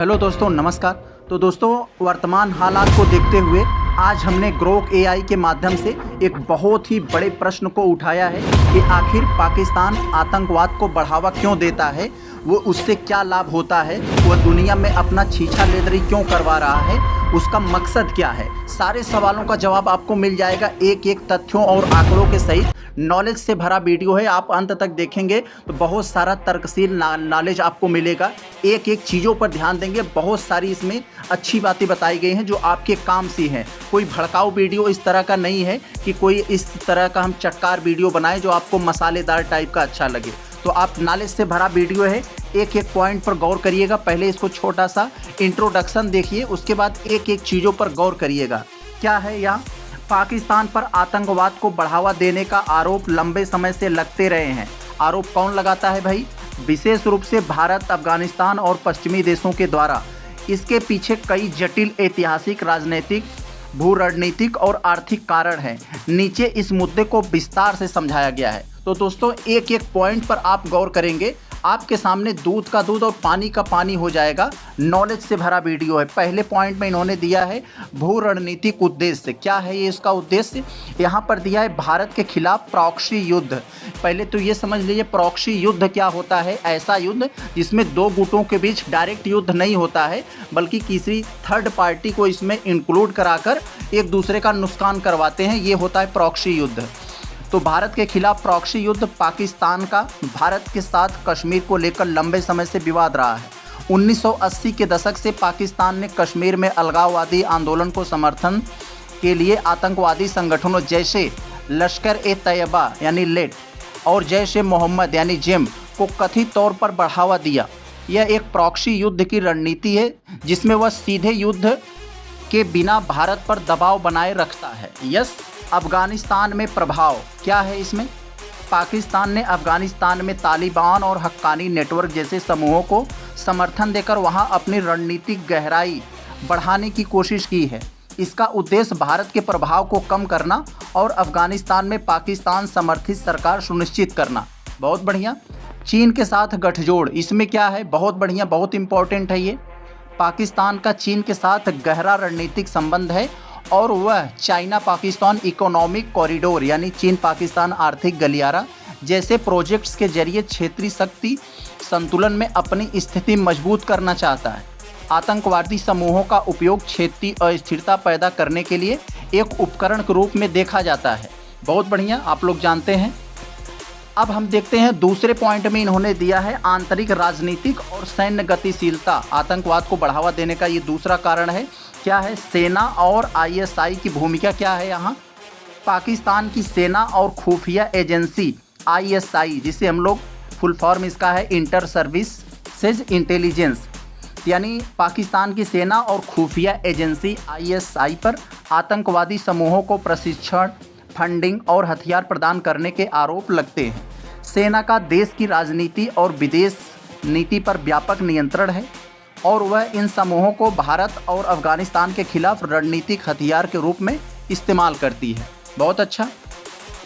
Hello दोस्तों, नमस्कार। तो दोस्तों, वर्तमान हालात को देखते हुए आज हमने ग्रोक एआई के माध्यम से एक बहुत ही बड़े प्रश्न को उठाया है कि आखिर पाकिस्तान आतंकवाद को बढ़ावा क्यों देता है, वो उससे क्या लाभ होता है, वह दुनिया में अपना छीछा लेदरी क्यों करवा रहा है, उसका मकसद क्या है। सारे सवालों का जवाब आपको मिल जाएगा एक एक तथ्यों और आंकड़ों के सहित। नॉलेज से भरा वीडियो है, आप अंत तक देखेंगे तो बहुत सारा तर्कशील नॉलेज आपको मिलेगा। एक एक चीज़ों पर ध्यान देंगे, बहुत सारी इसमें अच्छी बातें बताई गई हैं जो आपके काम सी हैं। कोई भड़काऊ वीडियो इस तरह का नहीं है कि कोई इस तरह का हम चटकार वीडियो बनाएं जो आपको मसालेदार टाइप का अच्छा लगे। तो आप नॉलेज से भरा वीडियो है, एक एक पॉइंट पर गौर करिएगा। पहले इसको छोटा सा इंट्रोडक्शन देखिए, उसके बाद एक एक चीज़ों पर गौर करिएगा। क्या है यहाँ, पाकिस्तान पर आतंकवाद को बढ़ावा देने का आरोप लंबे समय से लगते रहे हैं। आरोप कौन लगाता है भाई? विशेष रूप से भारत, अफगानिस्तान और पश्चिमी देशों के द्वारा। इसके पीछे कई जटिल ऐतिहासिक, राजनीतिक, भू रणनीतिक और आर्थिक कारण हैं। नीचे इस मुद्दे को विस्तार से समझाया गया है। तो दोस्तों, एक एक पॉइंट पर आप गौर करेंगे, आपके सामने दूध का दूध और पानी का पानी हो जाएगा। नॉलेज से भरा वीडियो है। पहले पॉइंट में इन्होंने दिया है भू रणनीतिक उद्देश्य। क्या है ये इसका उद्देश्य? यहाँ पर दिया है भारत के खिलाफ प्रॉक्सी युद्ध। पहले तो ये समझ लीजिए प्रॉक्सी युद्ध क्या होता है। ऐसा युद्ध जिसमें दो गुटों के बीच डायरेक्ट युद्ध नहीं होता है, बल्कि किसी थर्ड पार्टी को इसमें इंक्लूड कराकर एक दूसरे का नुकसान करवाते हैं, ये होता है प्रॉक्सी युद्ध। तो भारत के खिलाफ प्रॉक्सी युद्ध पाकिस्तान का भारत के साथ कश्मीर को लेकर लंबे समय से विवाद रहा है। 1980 के दशक से पाकिस्तान ने कश्मीर में अलगाववादी आंदोलन को समर्थन के लिए आतंकवादी संगठनों जैसे लश्कर-ए-तैयबा यानी लेट और जैश-ए-मोहम्मद यानी जेम को कथित तौर पर बढ़ावा दिया। यह एक प्रॉक्सी युद्ध की रणनीति है जिसमें वह सीधे युद्ध के बिना भारत पर दबाव बनाए रखता है। यस, अफगानिस्तान में प्रभाव क्या है इसमें? पाकिस्तान ने अफगानिस्तान में तालिबान और हक्कानी नेटवर्क जैसे समूहों को समर्थन देकर वहां अपनी रणनीतिक गहराई बढ़ाने की कोशिश की है। इसका उद्देश्य भारत के प्रभाव को कम करना और अफगानिस्तान में पाकिस्तान समर्थित सरकार सुनिश्चित करना। बहुत बढ़िया। चीन के साथ गठजोड़, इसमें क्या है? बहुत बढ़िया, बहुत इंपॉर्टेंट है ये। पाकिस्तान का चीन के साथ गहरा रणनीतिक संबंध है और वह चाइना पाकिस्तान इकोनॉमिक कॉरिडोर यानी चीन पाकिस्तान आर्थिक गलियारा जैसे प्रोजेक्ट्स के जरिए क्षेत्रीय शक्ति संतुलन में अपनी स्थिति मजबूत करना चाहता है। आतंकवादी समूहों का उपयोग क्षेत्रीय अस्थिरता पैदा करने के लिए एक उपकरण के रूप में देखा जाता है। बहुत बढ़िया, आप लोग जानते हैं। अब हम देखते हैं दूसरे पॉइंट में इन्होंने दिया है आंतरिक राजनीतिक और सैन्य गतिशीलता। आतंकवाद को बढ़ावा देने का ये दूसरा कारण है। क्या है? सेना और आईएसआई की भूमिका क्या है यहाँ? पाकिस्तान की सेना और खुफिया एजेंसी आईएसआई, जिसे हम लोग फुल फॉर्म इसका है इंटर सर्विसेज इंटेलिजेंस, यानी पाकिस्तान की सेना और खुफिया एजेंसी आईएसआई पर आतंकवादी समूहों को प्रशिक्षण, फंडिंग और हथियार प्रदान करने के आरोप लगते हैं। सेना का देश की राजनीति और विदेश नीति पर व्यापक नियंत्रण है और वह इन समूहों को भारत और अफगानिस्तान के खिलाफ रणनीतिक हथियार के रूप में इस्तेमाल करती है। बहुत अच्छा।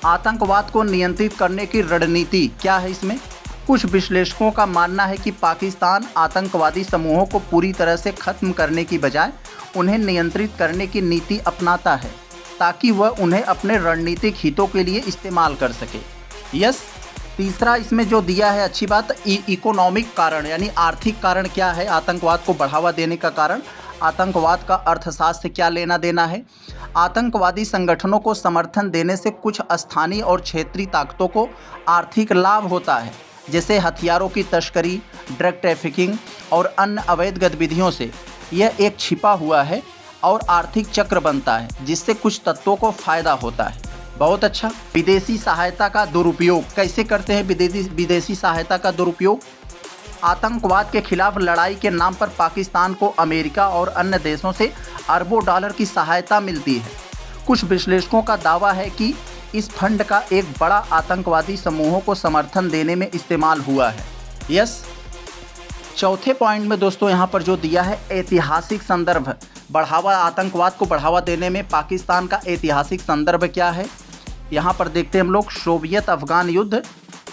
आतंकवाद को नियंत्रित करने की रणनीति क्या है इसमें? कुछ विश्लेषकों का मानना है कि पाकिस्तान आतंकवादी समूहों को पूरी तरह से खत्म करने की बजाय उन्हें नियंत्रित करने की नीति अपनाता है ताकि वह उन्हें अपने रणनीतिक हितों के लिए इस्तेमाल कर सके। यस। तीसरा इसमें जो दिया है अच्छी बात, इकोनॉमिक कारण यानी आर्थिक कारण क्या है आतंकवाद को बढ़ावा देने का कारण? आतंकवाद का अर्थशास्त्र से क्या लेना देना है? आतंकवादी संगठनों को समर्थन देने से कुछ स्थानीय और क्षेत्रीय ताकतों को आर्थिक लाभ होता है, जैसे हथियारों की तस्करी, ड्रग ट्रैफिकिंग और अन्य अवैध गतिविधियों से। यह एक छिपा हुआ है और आर्थिक चक्र बनता है जिससे कुछ तत्वों को फायदा होता है। बहुत अच्छा। विदेशी सहायता का दुरुपयोग कैसे करते हैं? विदेशी सहायता का दुरुपयोग, आतंकवाद के खिलाफ लड़ाई के नाम पर पाकिस्तान को अमेरिका और अन्य देशों से अरबों डॉलर की सहायता मिलती है। कुछ विश्लेषकों का दावा है कि इस फंड का एक बड़ा आतंकवादी समूहों को समर्थन देने में इस्तेमाल हुआ है। यस। चौथे पॉइंट में दोस्तों यहाँ पर जो दिया है ऐतिहासिक संदर्भ, बढ़ावा, आतंकवाद को बढ़ावा देने में पाकिस्तान का ऐतिहासिक संदर्भ क्या है? यहाँ पर देखते हैं हम लोग। सोवियत अफगान युद्ध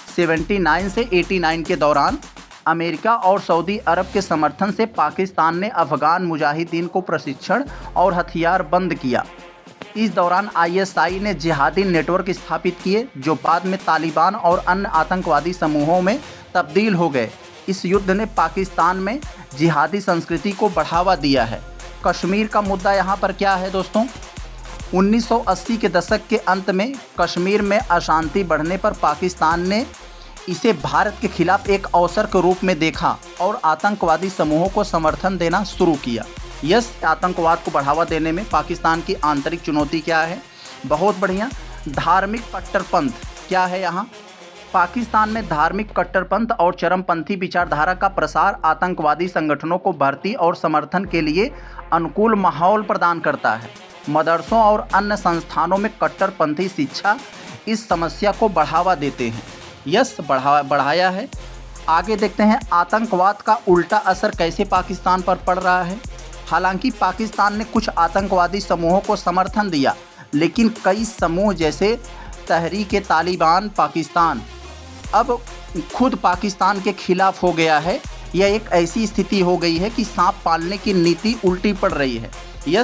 79 से 89 के दौरान अमेरिका और सऊदी अरब के समर्थन से पाकिस्तान ने अफगान मुजाहिदीन को प्रशिक्षण और हथियार बंद किया। इस दौरान आईएसआई ने जिहादी नेटवर्क स्थापित किए जो बाद में तालिबान और अन्य आतंकवादी समूहों में तब्दील हो गए। इस युद्ध ने पाकिस्तान में जिहादी संस्कृति को बढ़ावा दिया है। कश्मीर का मुद्दा यहाँ पर क्या है दोस्तों? 1980 के दशक के अंत में कश्मीर में अशांति बढ़ने पर पाकिस्तान ने इसे भारत के खिलाफ एक अवसर के रूप में देखा और आतंकवादी समूहों को समर्थन देना शुरू किया। आतंकवाद को बढ़ावा देने में पाकिस्तान की आंतरिक चुनौती क्या है? बहुत बढ़िया। धार्मिक कट्टरपंथ क्या है यहाँ? पाकिस्तान में धार्मिक कट्टरपंथ और चरमपंथी विचारधारा का प्रसार आतंकवादी संगठनों को भर्ती और समर्थन के लिए अनुकूल माहौल प्रदान करता है। मदरसों और अन्य संस्थानों में कट्टरपंथी शिक्षा इस समस्या को बढ़ावा देते हैं। बढ़ाया है। आगे देखते हैं आतंकवाद का उल्टा असर कैसे पाकिस्तान पर पड़ रहा है। हालांकि पाकिस्तान ने कुछ आतंकवादी समूहों को समर्थन दिया, लेकिन कई समूह जैसे तहरीक-ए-तालिबान पाकिस्तान अब खुद पाकिस्तान के खिलाफ हो गया है। यह एक ऐसी स्थिति हो गई है कि सांप पालने की नीति उल्टी पड़ रही है।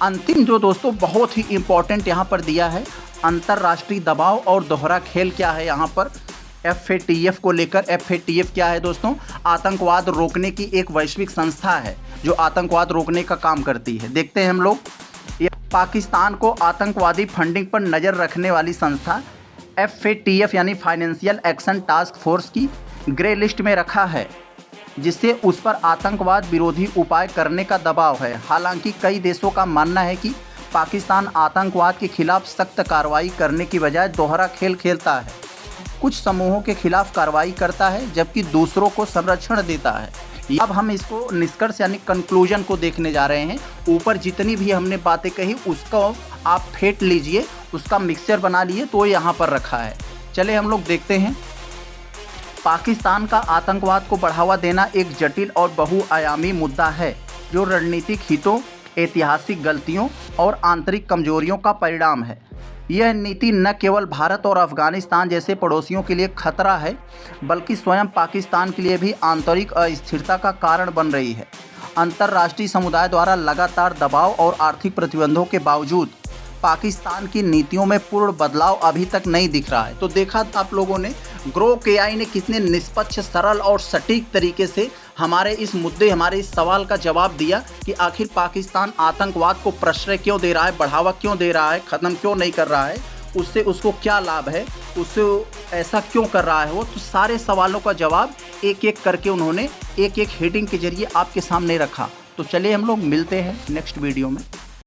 अंतिम जो दोस्तों बहुत ही इम्पोर्टेंट यहाँ पर दिया है, अंतर्राष्ट्रीय दबाव और दोहरा खेल क्या है यहाँ पर FATF को लेकर। FATF क्या है दोस्तों? आतंकवाद रोकने की एक वैश्विक संस्था है जो आतंकवाद रोकने का काम करती है। देखते हैं हम लोग, ये पाकिस्तान को आतंकवादी फंडिंग पर नज़र रखने वाली संस्था FATF यानी फाइनेंशियल एक्शन टास्क फोर्स की ग्रे लिस्ट में रखा है, जिससे उस पर आतंकवाद विरोधी उपाय करने का दबाव है। हालांकि कई देशों का मानना है कि पाकिस्तान आतंकवाद के खिलाफ सख्त कार्रवाई करने की बजाय दोहरा खेल खेलता है। कुछ समूहों के खिलाफ कार्रवाई करता है जबकि दूसरों को संरक्षण देता है। अब हम इसको निष्कर्ष यानी कंक्लूजन को देखने जा रहे हैं। ऊपर जितनी भी हमने बातें कही उसको आप फेंट लीजिए, उसका मिक्सचर बना लिए, तो यहाँ पर रखा है। चले हम लोग देखते हैं। पाकिस्तान का आतंकवाद को बढ़ावा देना एक जटिल और बहुआयामी मुद्दा है जो रणनीतिक हितों, ऐतिहासिक गलतियों और आंतरिक कमजोरियों का परिणाम है। यह नीति न केवल भारत और अफगानिस्तान जैसे पड़ोसियों के लिए खतरा है, बल्कि स्वयं पाकिस्तान के लिए भी आंतरिक अस्थिरता का कारण बन रही है। अंतर्राष्ट्रीय समुदाय द्वारा लगातार दबाव और आर्थिक प्रतिबंधों के बावजूद पाकिस्तान की नीतियों में पूर्ण बदलाव अभी तक नहीं दिख रहा है। तो देखा आप लोगों ने ग्रोक AI ने कितने निष्पक्ष, सरल और सटीक तरीके से हमारे इस मुद्दे, हमारे इस सवाल का जवाब दिया कि आखिर पाकिस्तान आतंकवाद को प्रश्रय क्यों दे रहा है, बढ़ावा क्यों दे रहा है, ख़त्म क्यों नहीं कर रहा है, उससे उसको क्या लाभ है, उससे ऐसा क्यों कर रहा है वो। तो सारे सवालों का जवाब एक एक करके उन्होंने एक एक हेडिंग के जरिए आपके सामने रखा। तो चलिए हम लोग मिलते हैं नेक्स्ट वीडियो में।